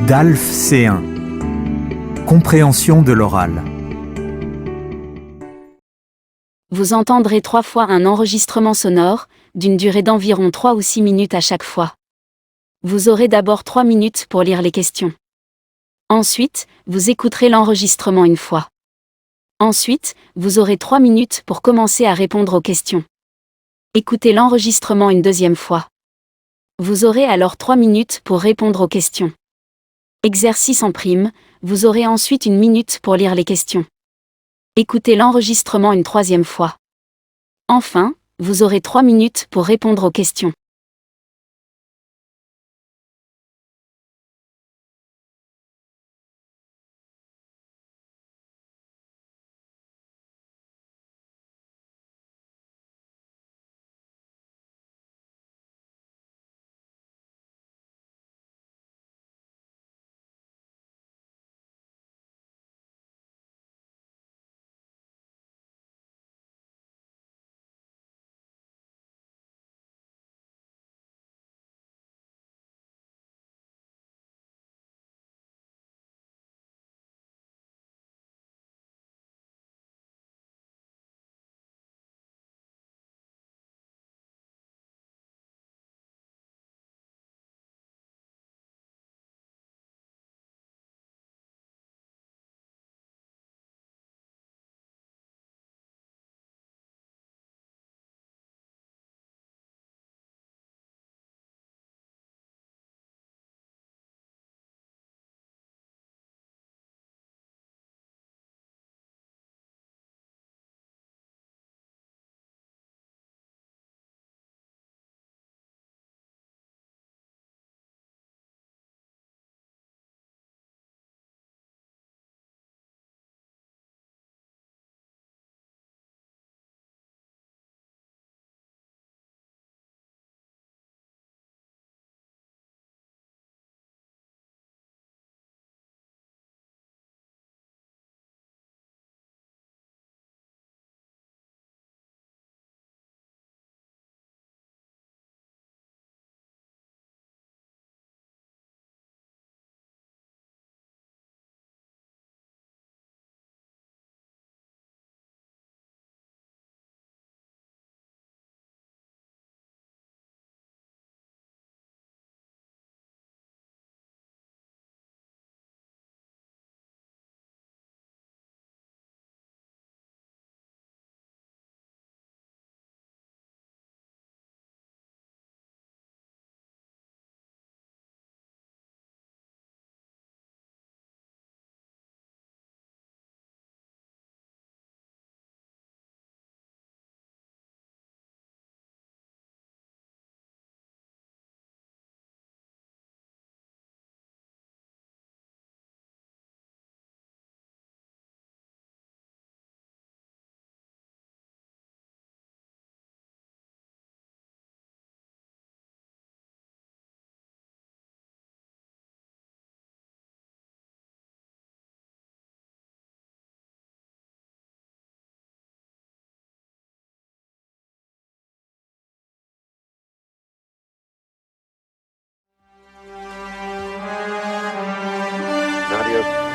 DALF C1. Compréhension de l'oral. Vous entendrez 3 fois un enregistrement sonore, d'une durée d'environ 3 ou 6 minutes à chaque fois. Vous aurez d'abord 3 minutes pour lire les questions. Ensuite, vous écouterez l'enregistrement une fois. Ensuite, vous aurez 3 minutes pour commencer à répondre aux questions. Écoutez l'enregistrement une deuxième fois. Vous aurez alors 3 minutes pour répondre aux questions. Exercice en prime, vous aurez ensuite 1 minute pour lire les questions. Écoutez l'enregistrement une troisième fois. Enfin, vous aurez 3 minutes pour répondre aux questions.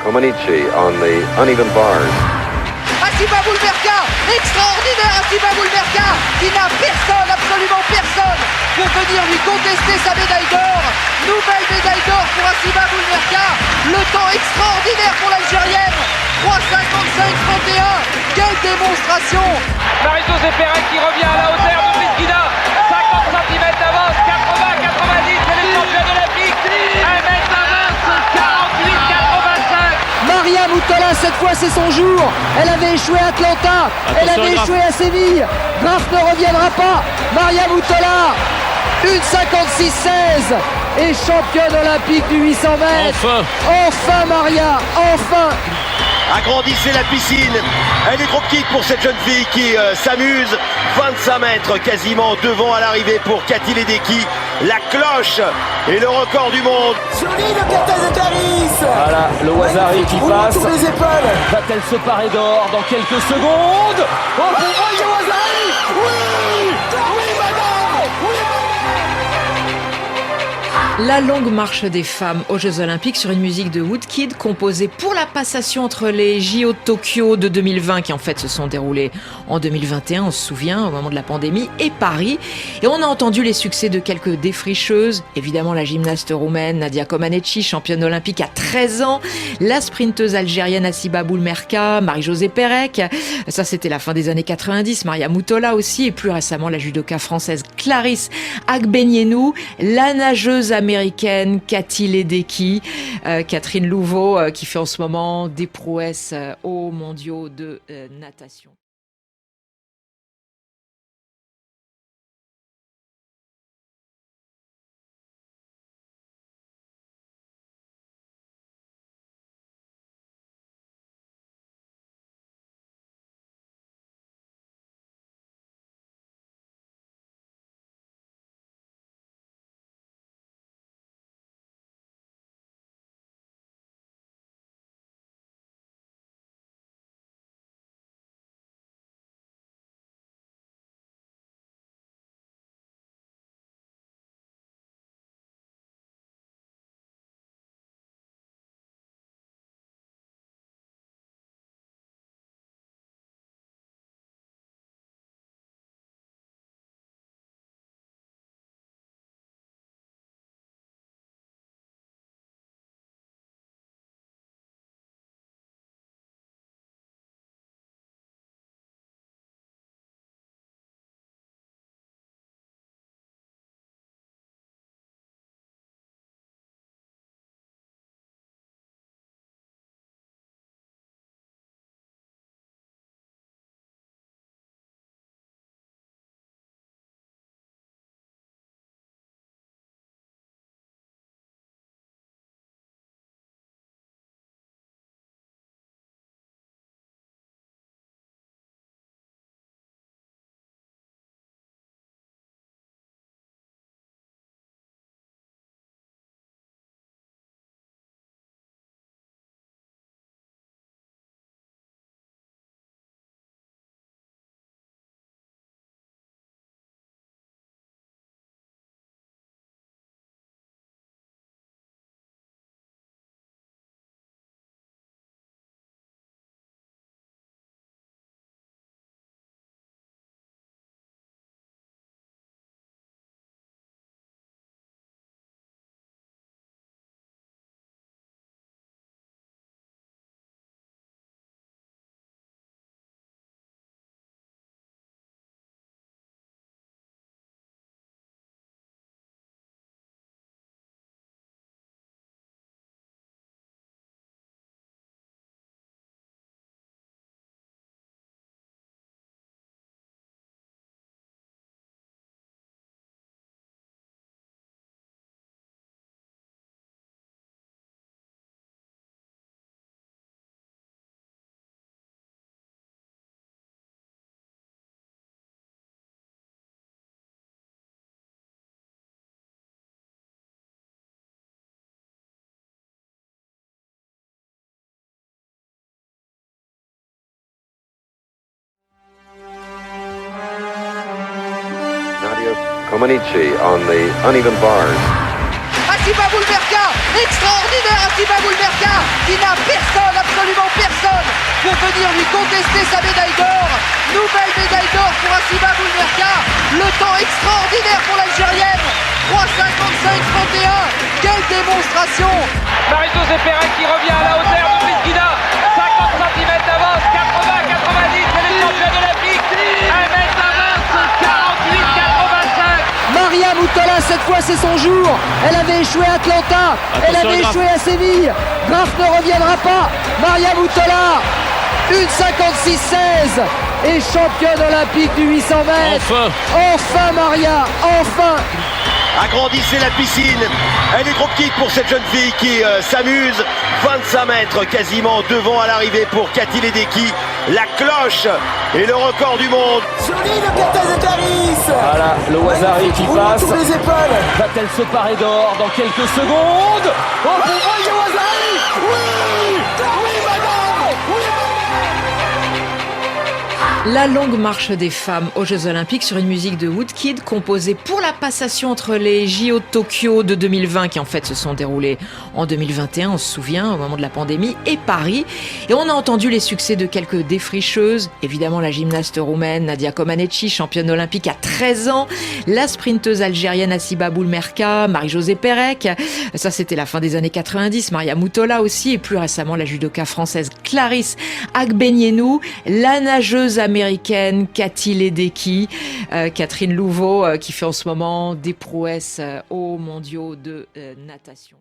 Comaneci on the uneven bars. Assiba Boulmerka, extraordinaire Assiba Boulmerka, qui n'a personne, absolument personne, pour venir lui contester sa médaille d'or. Nouvelle médaille d'or pour Assiba Boulmerka. Le temps extraordinaire pour l'Algérienne. 3,55-31. Quelle démonstration. Marie-Josée Pérez qui revient à la hauteur de Pristina. 50 cm d'avance, 80-90, elle est championne olympique. 1m20, 48-85. Maria Mutola, cette fois c'est son jour. Elle avait échoué à Atlanta, elle avait échoué à Séville. Graf ne reviendra pas. Maria Mutola, 1,56-16 et championne olympique du 800 mètres. Enfin Maria, enfin. Agrandissez la piscine. Elle est trop petite pour cette jeune fille qui s'amuse. 25 mètres quasiment devant à l'arrivée pour Cathy Ledecky. La cloche et le record du monde. Joli le Katazakaris. Voilà, le Wazari qui passe. Sur les épaules. Va-t-elle se parer d'or dans quelques secondes? Oh, pour moi, il y a Wazari. Oui, oui, madame. Oui, madame. La longue marche des femmes aux Jeux Olympiques sur une musique de Woodkid composée pour la passation entre les JO de Tokyo de 2020 qui en fait se sont déroulés en 2021, on se souvient, au moment de la pandémie, et Paris. Et on a entendu les succès de quelques défricheuses, évidemment la gymnaste roumaine Nadia Comaneci, championne olympique à 13 ans, la sprinteuse algérienne Assiba Boulmerka, Marie-Josée Pérec, ça c'était la fin des années 90, Maria Mutola aussi, et plus récemment la judoka française Clarisse Agbenienou, la nageuse américaine Katy Ledecky, Catherine Louveau qui fait en ce moment des prouesses aux mondiaux de natation. Comaneci on the uneven bars. Assiba Boulmerka, extraordinaire Assiba Boulmerka, qui n'a personne, absolument personne, pour venir lui contester sa médaille d'or. Nouvelle médaille d'or pour Assiba Boulmerka. Le temps extraordinaire pour l'Algérienne. 3,55,31. Quelle démonstration. Marie-Josée Pérec qui revient à la hauteur de Pesquida. 50 cm d'avance, 80-90, elle est championne olympique. 1m20, 48-85. Maria Mutola, cette fois c'est son jour. Elle avait échoué à Atlanta, elle avait échoué à Séville. Graf ne reviendra pas. Maria Mutola, 1,56,16 et championne olympique du 800 mètres. Enfin Maria, enfin. Agrandissez la piscine. Elle est trop petite pour cette jeune fille qui s'amuse. 25 mètres quasiment devant à l'arrivée pour Katy Ledecky. La cloche et le record du monde. Joli le Katazekaris. Voilà, le Wazari qui passe. Sur les épaules. Va-t-elle se parer d'or dans quelques secondes? Oh, Wazari. Oui. Oui, madame. Oui. La longue marche des femmes aux Jeux Olympiques sur une musique de Woodkid composée pour la passation entre les JO de Tokyo de 2020 qui en fait se sont déroulés en 2021, on se souvient, au moment de la pandémie, et Paris. Et on a entendu les succès de quelques défricheuses, évidemment la gymnaste roumaine Nadia Comaneci, championne olympique à 13 ans, la sprinteuse algérienne Assiba Boulmerka, Marie-Josée Pérec, ça c'était la fin des années 90, Maria Mutola aussi, et plus récemment la judoka française Clarisse Agbenienou, la nageuse américaine Katy Ledecky, Catherine Louveau qui fait en ce moment des prouesses aux mondiaux de natation.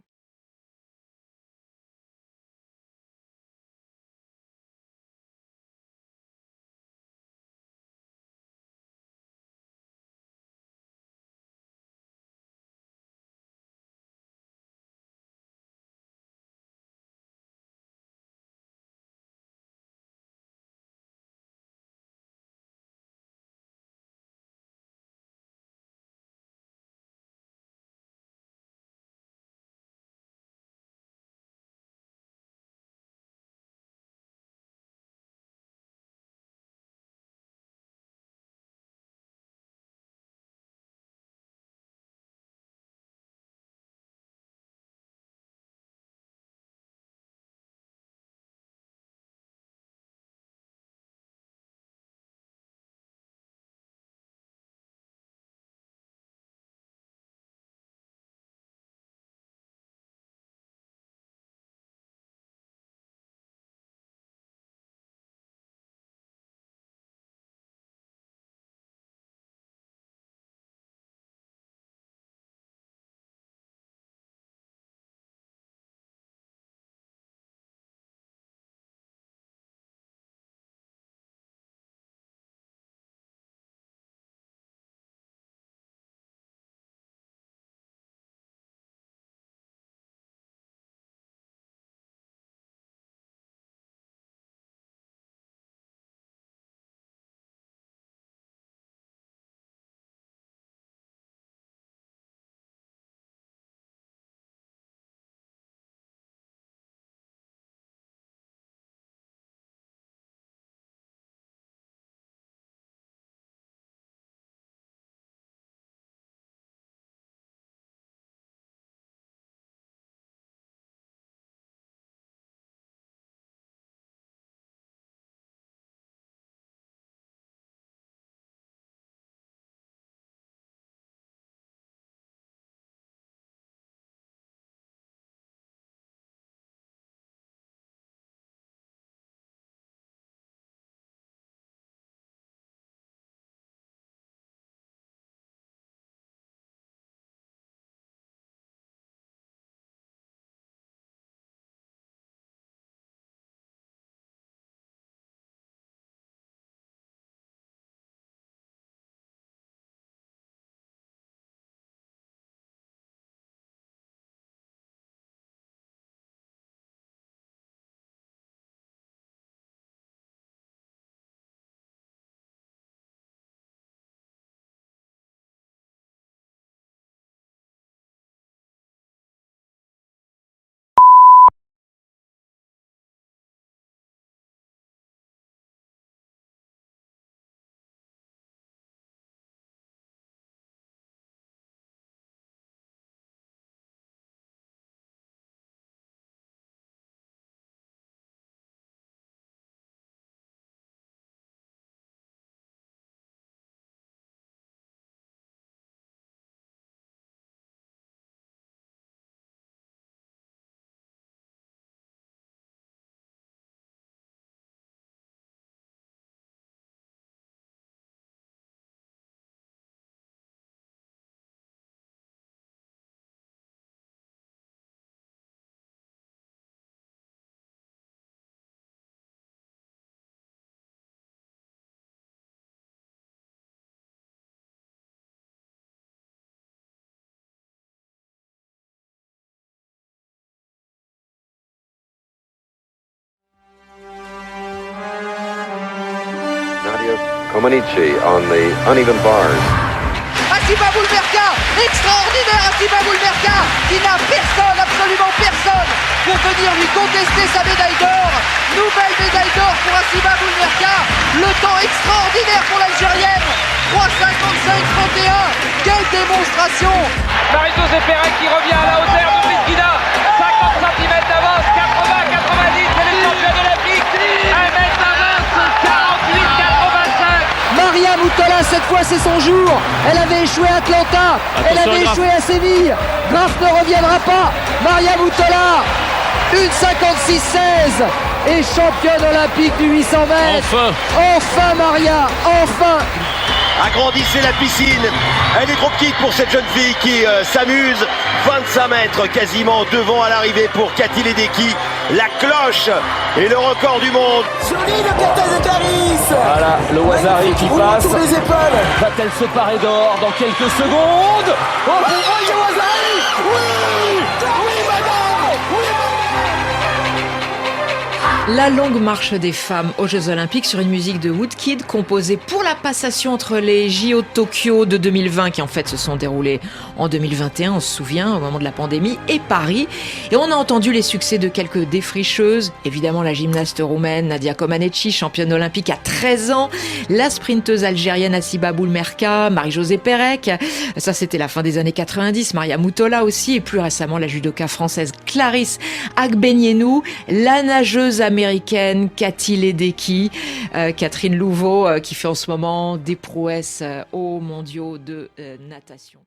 Comaneci on the uneven bars. Assiba Boulmerka, extraordinaire Assiba Boulmerka, qui n'a personne, absolument personne, pour venir lui contester sa médaille d'or. Nouvelle médaille d'or pour Assiba Boulmerka. Le temps extraordinaire pour l'Algérienne. 3,55-31. Quelle démonstration! Marie-Josée Pérec qui revient à la hauteur de Briskina. 50 cm d'avance, 80-90, elle est championne olympique. 1m20, 48-85. Maria Mutola, cette fois c'est son jour. Elle avait échoué à Atlanta, elle avait échoué à Séville. Graf ne reviendra pas. Maria Mutola, 1,56-16 et championne olympique du 800 mètres. Enfin Maria, enfin. Agrandissez la piscine. Elle est trop petite pour cette jeune fille qui s'amuse. 25 mètres quasiment devant à l'arrivée pour Cathy Ledecky. La cloche et le record du monde. Joli le Kata Zakaris. Voilà, le Wazari qui passe. Tous les épaules. Va-t-elle se parer d'or dans quelques secondes? Oh, le Wazari. Oui, oui madame. Oui. La longue marche des femmes aux Jeux Olympiques sur une musique de Woodkid composée pour la passation entre les JO de Tokyo de 2020 qui en fait se sont déroulés en 2021, on se souvient, au moment de la pandémie, et Paris. Et on a entendu les succès de quelques défricheuses, évidemment la gymnaste roumaine Nadia Comaneci, championne olympique à 13 ans, la sprinteuse algérienne Assiba Boulmerka, Marie-Josée Pérec, ça c'était la fin des années 90, Maria Mutola aussi, et plus récemment la judoka française Clarisse Agbenienou, la nageuse américaine Cathy Ledecky, Catherine Louveau qui fait en ce moment des prouesses aux mondiaux de natation.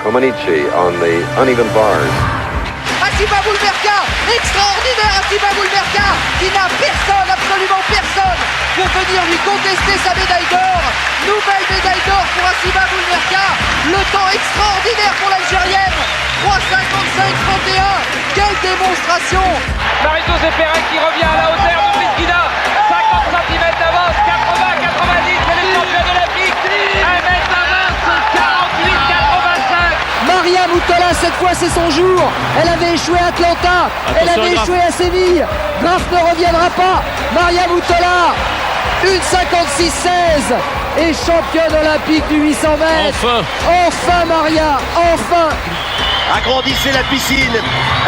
Comaneci on the uneven bars. Assiba Boulmerka, extraordinaire Assiba Boulmerka, qui n'a personne, absolument personne, pour venir lui contester sa médaille d'or. Nouvelle médaille d'or pour Assiba Boulmerka. Le temps extraordinaire pour l'Algérienne. Quelle démonstration! Marie-Josée Pérec qui revient à la hauteur de Briskina. 50 cm d'avance, 80, 90, c'est les championnes olympiques. 1m20, 48, 85. Maria Mutola, cette fois c'est son jour. Elle avait échoué à Atlanta, elle avait échoué à Séville. Graf ne reviendra pas. Maria Mutola, une 56-16 et championne olympique du 800 mètres. Enfin Maria, enfin. Agrandissez la piscine.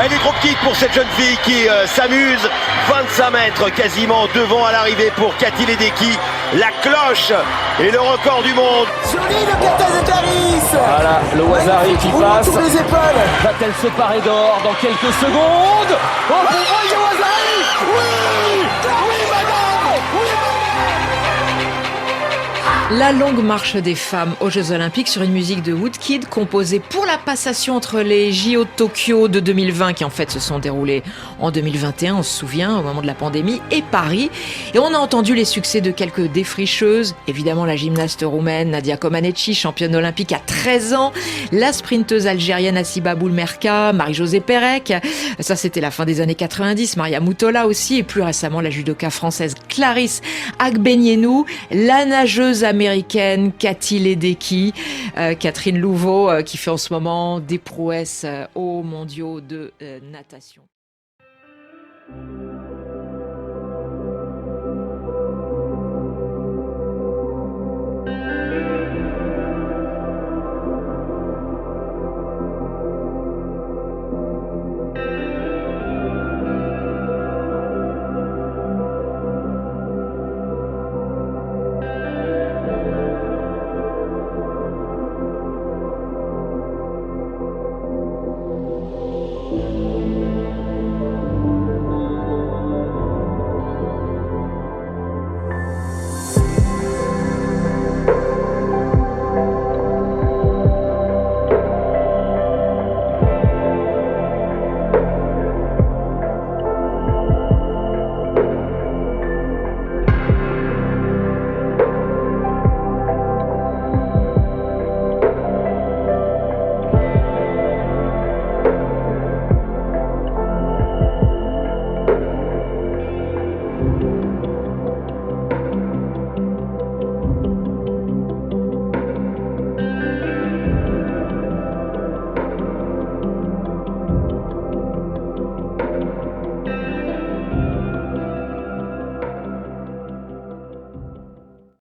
Elle est trop petite pour cette jeune fille qui s'amuse. 25 mètres quasiment devant à l'arrivée pour Cathy Ledecky. La cloche et le record du monde. Joli le Katazekaris. Voilà, le Wazari qui passe. Sur les épaules. Va-t-elle se parer d'or dans quelques secondes? Oh, Wazari. Oui, madame. Oui. La longue marche des femmes aux Jeux Olympiques sur une musique de Woodkid composée pour la passation entre les JO de Tokyo de 2020 qui en fait se sont déroulés en 2021, on se souvient, au moment de la pandémie, et Paris. Et on a entendu les succès de quelques défricheuses, évidemment la gymnaste roumaine Nadia Comaneci, championne olympique à 13 ans, la sprinteuse algérienne Assiba Boulmerka, Marie-Josée Pérec, ça c'était la fin des années 90, Maria Mutola aussi, et plus récemment la judoka française Clarisse Agbenienou, la nageuse américaine Cathy Ledecky, Catherine Louveau qui fait en ce moment des prouesses aux mondiaux de natation.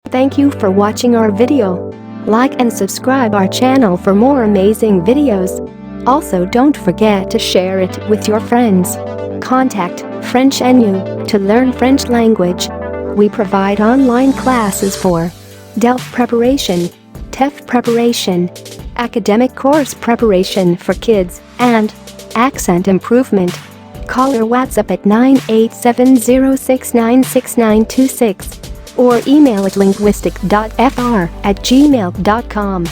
Thank you for watching our video. Like and subscribe our channel for more amazing videos. Also don't forget to share it with your friends. Contact French NU to learn French language. We provide online classes for DELF preparation, TEF preparation, academic course preparation for kids, and accent improvement. Call or WhatsApp at 987069696 or email at linguistic.fr@gmail.com.